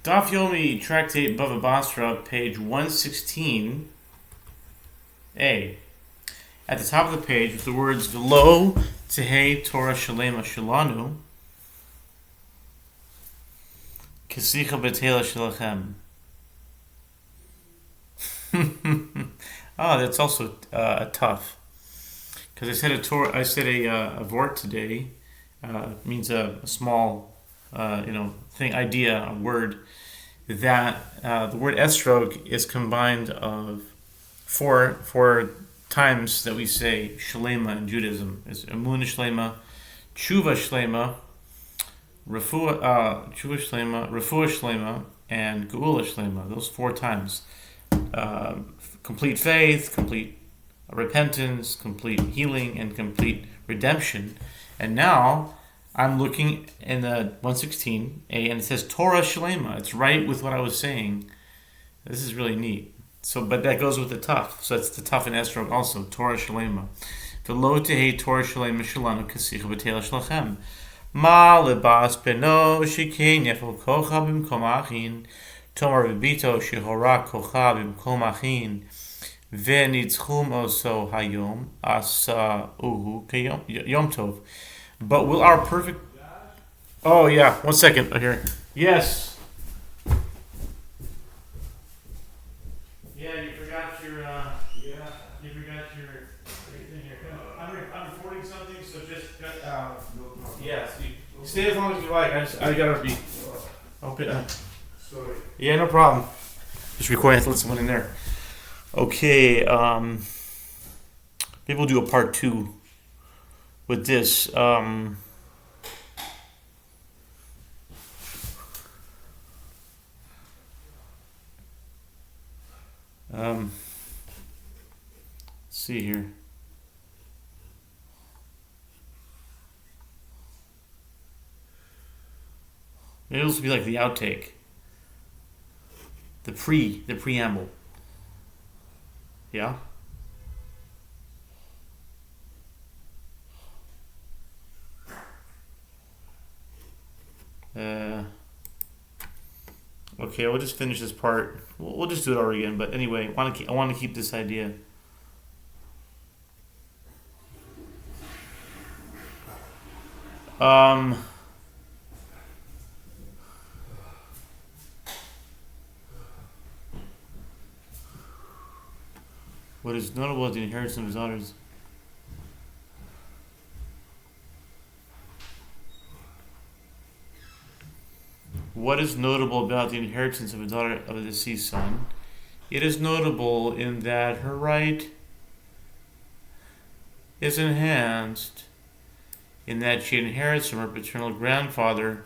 Daf Yomi, Tractate Bava Batra, page 116a. At the top of the page, with the words V'lo Tehei Torah Shalema Shalanu Kesicha B'Teila Shalachem. That's also tough. Because I said a vort today. Means a small, idea, a word. That the word estrog is combined of four times that we say shalema in Judaism. It's emunah shlema, tshuva shlema, refuah shlema, and geula shlema. Those four times. Complete faith, complete repentance, complete healing, and complete redemption. And now I'm looking in the 116a, and it says Torah Shalema. It's right with what I was saying. This is really neat. So, but that goes with the tough. So it's the tough and estrog also. Torah Shalema. V'lo tehei Torah Shalema Shalanu kasicha b'teila shlachem. Ma lebas beno shikein yefel kocha b'mkom achin. Tomar v'bito shehora kocha b'mkom achin. V'nitzchum oso hayom asa uhu kayom yom tov. But will our perfect... Oh, yeah. 1 second. Oh, here. Yes. Yeah, you forgot your... You forgot your thing here. I'm recording something, so just... No problem. Yes. You stay as long as you like. I gotta be... Okay. Sorry. Yeah, no problem. Just recording. Let someone in there. Okay. Maybe we'll do a part 2 with this. Let's see here. Maybe this will be like the outtake. The preamble. Yeah? Okay, we'll just finish this part. We'll just do it over again. But anyway, I want to keep this idea. What is notable is the inheritance of his daughters. What is notable about the inheritance of a daughter of a deceased son? It is notable in that her right is enhanced in that she inherits from her paternal grandfather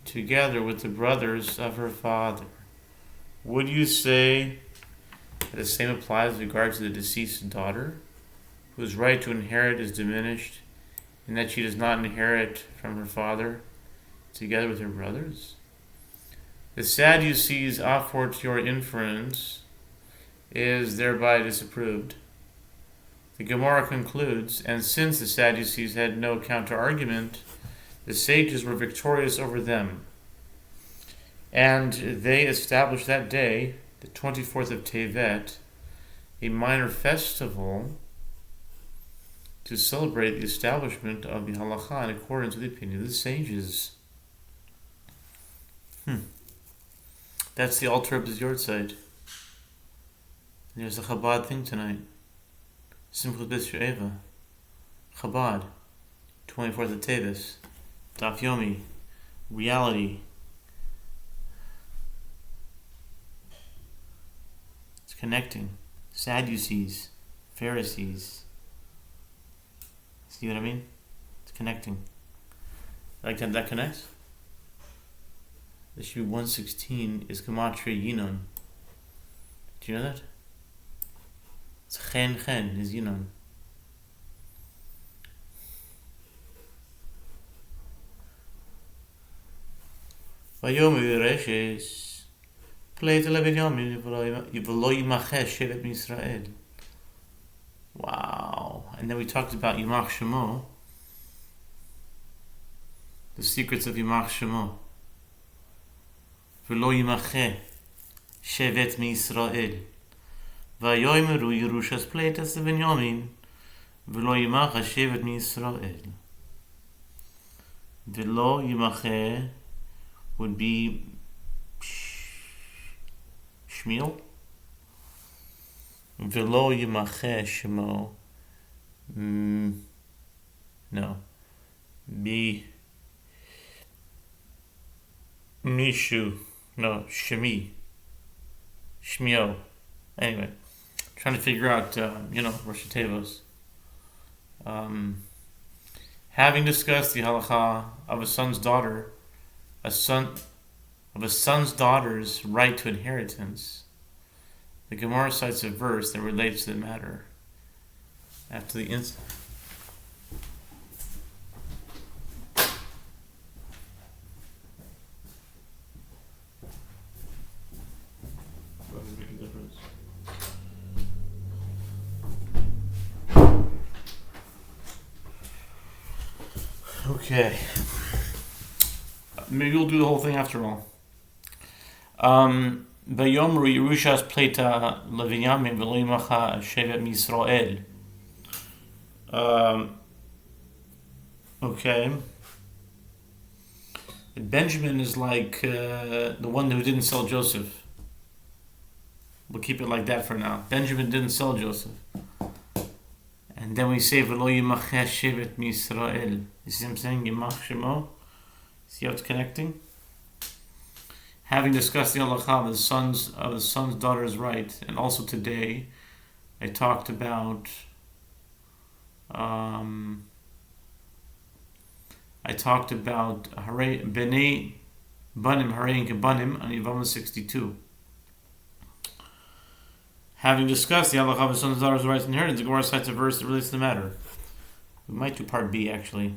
together with the brothers of her father. Would you say that the same applies with regard to the deceased daughter, whose right to inherit is diminished in that she does not inherit from her father together with her brothers? The Sadducees' a fortiori inference is thereby disapproved. The Gemara concludes, and since the Sadducees had no counter-argument, the sages were victorious over them, and they established that day, the 24th of Tevet, a minor festival to celebrate the establishment of the halakha in accordance with the opinion of the sages. That's the altar of the Yortzeit. There's a Chabad thing tonight. Simchus B'Sher Eva. Chabad. 24th of Tevis. Daf Yomi. Reality. It's connecting. Sadducees. Pharisees. See what I mean? It's connecting. Like that connects? This should be 116 is Gematria Yinon. Do you know that? It's Chen is Yinon. Vayomi v'reshes Pleit le'Binyamin v'lo yimachesh shevet Yisrael. Wow. And then we talked about Yimach Shemo. The secrets of Yimach Shemo. v'lo yimache shevet miYisrael. Vayomeru Yerushas pleitas Benyamin v'lo yimache shevet miYisrael. V'lo yimache would be Shmuel. V'lo yimache Shemo. No. Be Mishu. No. Shemi. Shmio. Anyway, trying to figure out, Rosh Tevos. Having discussed the halacha of a son's daughter's right to inheritance, the Gemara cites a verse that relates to the matter. After the incident. Okay. Maybe we'll do the whole thing after all. Vayomru Yerushas Pleita Levinyamin v'lo yimacha shevet miYisrael. Okay. Benjamin is like the one who didn't sell Joseph. We'll keep it like that for now. Benjamin didn't sell Joseph. And then we say v'lo yimache shevet miYisrael. You see what I'm saying? Yimach Shemo. See how it's connecting? Having discussed the halacha of the son's daughter's right, and also today, I talked about Bnei Banim Harein Kebanim on Yevamah 62. Having discussed the halacha of the son's daughter's right to inheritance, the Gemara cites a verse that relates to the matter. We might do part B actually.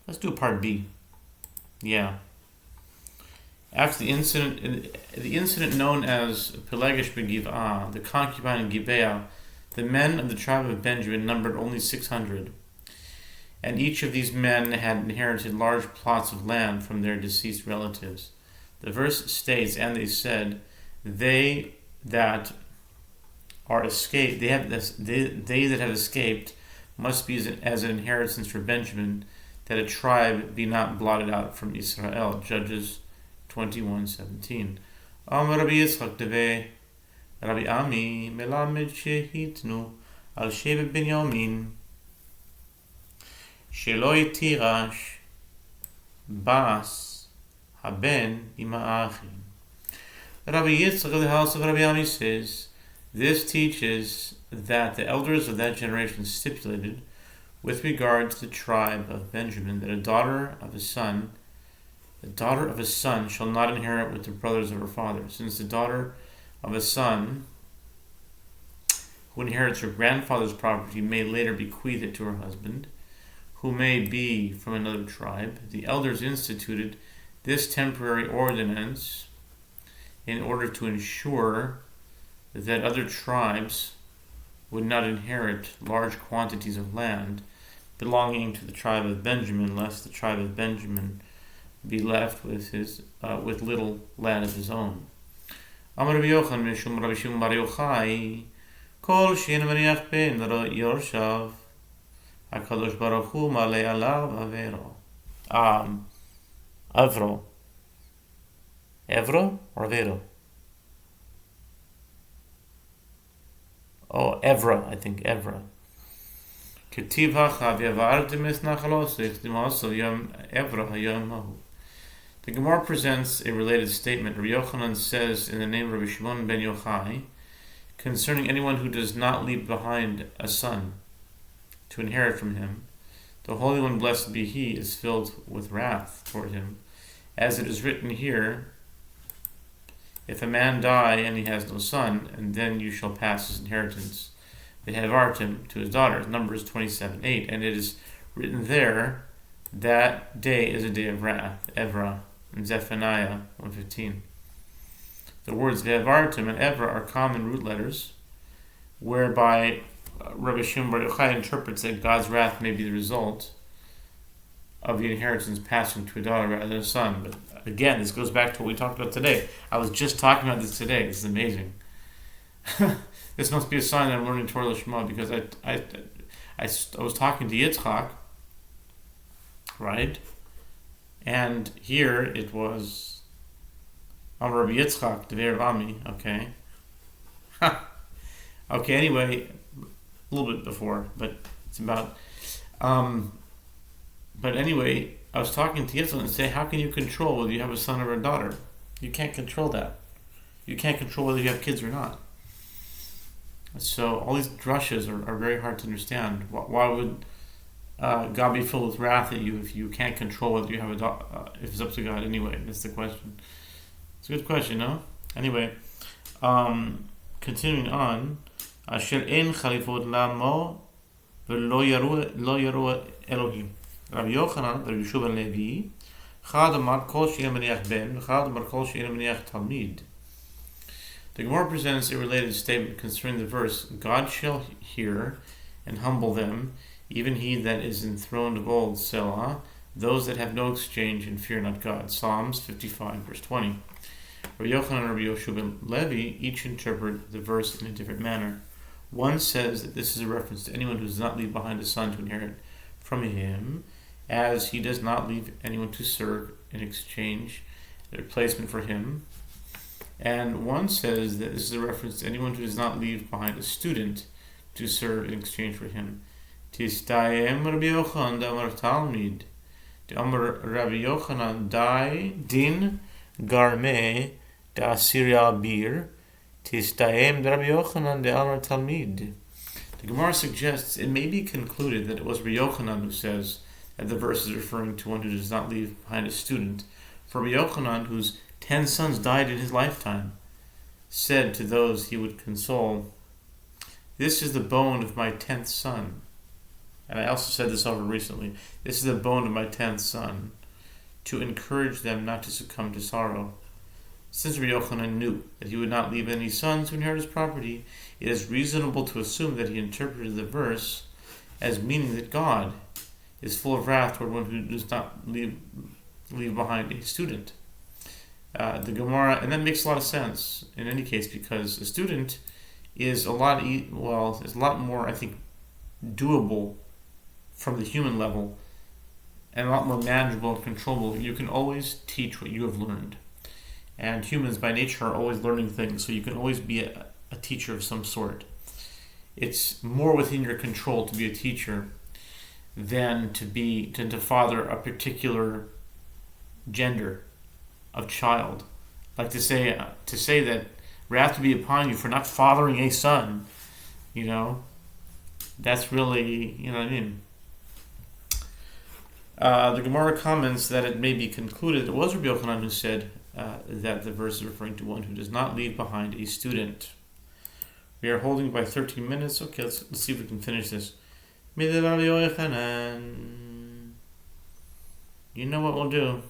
Let's do part B. Yeah. After the incident known as Pelegish Begiv'ah, the concubine in Gibeah, the men of the tribe of Benjamin numbered only 600, and each of these men had inherited large plots of land from their deceased relatives. The verse states, and they said, they that have escaped must be as an inheritance for Benjamin, that a tribe be not blotted out from Israel. Judges 21:17. Amar Rabbi Yitzchak Deve Rabbi Ami melamed shehitnu al shevet Binyamin shelo yitirash bas haben ima'achim. Rabbi Yitzchak of the house of Rabbi Ami says, this teaches that the elders of that generation stipulated with regard to the tribe of Benjamin that a daughter of a son shall not inherit with the brothers of her father, since the daughter of a son who inherits her grandfather's property may later bequeath it to her husband, who may be from another tribe. The elders instituted this temporary ordinance in order to ensure that other tribes would not inherit large quantities of land belonging to the tribe of Benjamin, lest the tribe of Benjamin be left with little land of his own. Amar Rabbi Yochanan mishum Rabbi Shimon bar Yochai, kol she'en maniach ben yorshav, HaKadosh Baruch Hu malei alav avero. Evro or Avero? Oh, Evra, I think Evra. Ketiv hacha v'yavartem es nachalosich dimaso yom Evra hayom mahu. The Gemara presents a related statement. Rabbi Yochanan says in the name of Rabbi Shimon ben Yochai concerning anyone who does not leave behind a son to inherit from him, the Holy One, blessed be He, is filled with wrath toward him. As it is written here, if a man die and he has no son, and then you shall pass his inheritance, Vehevartim, to his daughters, Numbers 27:8, and it is written there, that day is a day of wrath, Evra, in Zephaniah 1:15. The words Vehevartim and Evra are common root letters, whereby Rabbi Shimon bar Yochai interprets that God's wrath may be the result of the inheritance passing to a daughter rather than a son. But Again, this goes back to what we talked about today. I was just talking about this today. This is amazing. This must be a sign that I'm learning Torah L'Shma, because I was talking to Yitzchak, right? And here it was Amar Rabbi Yitzchak, Dever Vami, okay? Okay, anyway, a little bit before, but it's about... but anyway, I was talking to Yitzchak and say, how can you control whether you have a son or a daughter? You can't control that. You can't control whether you have kids or not. So all these drushes are very hard to understand. Why would God be filled with wrath at you if you can't control whether you have a daughter? If it's up to God anyway, that's the question. It's a good question, no? Anyway, continuing on, Asher ein chalifot lamo v'lo yaru Elohim. Rabbi Yochanan, Rabbi Yehoshua ben Levi, Chad amar kol she'ein maniach ben, Chad amar kol she'ein maniach talmid. The Gemara presents a related statement concerning the verse, God shall hear and humble them, even he that is enthroned of old, Selah, those that have no exchange and fear not God. Psalms 55, verse 20. Rabbi Yochanan and Rabbi Yehoshua ben Levi each interpret the verse in a different manner. One says that this is a reference to anyone who does not leave behind a son to inherit from him, as he does not leave anyone to serve in exchange, a replacement for him. And one says that this is a reference to anyone who does not leave behind a student to serve in exchange for him. Tistayem Rabbi Yochanan damar Talmid, damar Rabbi Yochanan dai din garme da Assyria bir, Tistayem Rabbi Yochanan damar Talmid. The Gemara suggests it may be concluded that it was Rabbi Yochanan who says that the verse is referring to one who does not leave behind a student. For Rabbi Yochanan, whose 10 sons died in his lifetime, said to those he would console, "This is the bone of my 10th son." And I also said this over recently. This is the bone of my 10th son, to encourage them not to succumb to sorrow. Since Rabbi Yochanan knew that he would not leave any sons to inherit his property, it is reasonable to assume that he interpreted the verse as meaning that God is full of wrath toward one who does not leave behind a student. The Gemara, and that makes a lot of sense in any case, because a student is a lot more, I think, doable from the human level, and a lot more manageable and controllable. You can always teach what you have learned, and humans by nature are always learning things, so you can always be a teacher of some sort. It's more within your control to be a teacher than to father a particular gender of child. Like to say that wrath to be upon you for not fathering a son, that's really, what I mean. The Gemara comments that it may be concluded it was Rabbi Yochanan who said that the verse is referring to one who does not leave behind a student. We are holding by 13 minutes. Okay, let's see if we can finish this. You know what we'll do?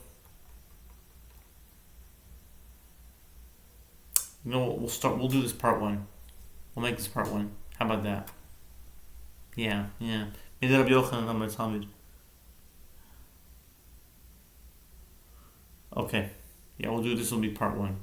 We'll do this part 1. We'll make this part 1. How about that? Yeah. Okay. Yeah, we'll do this. Will be part 1.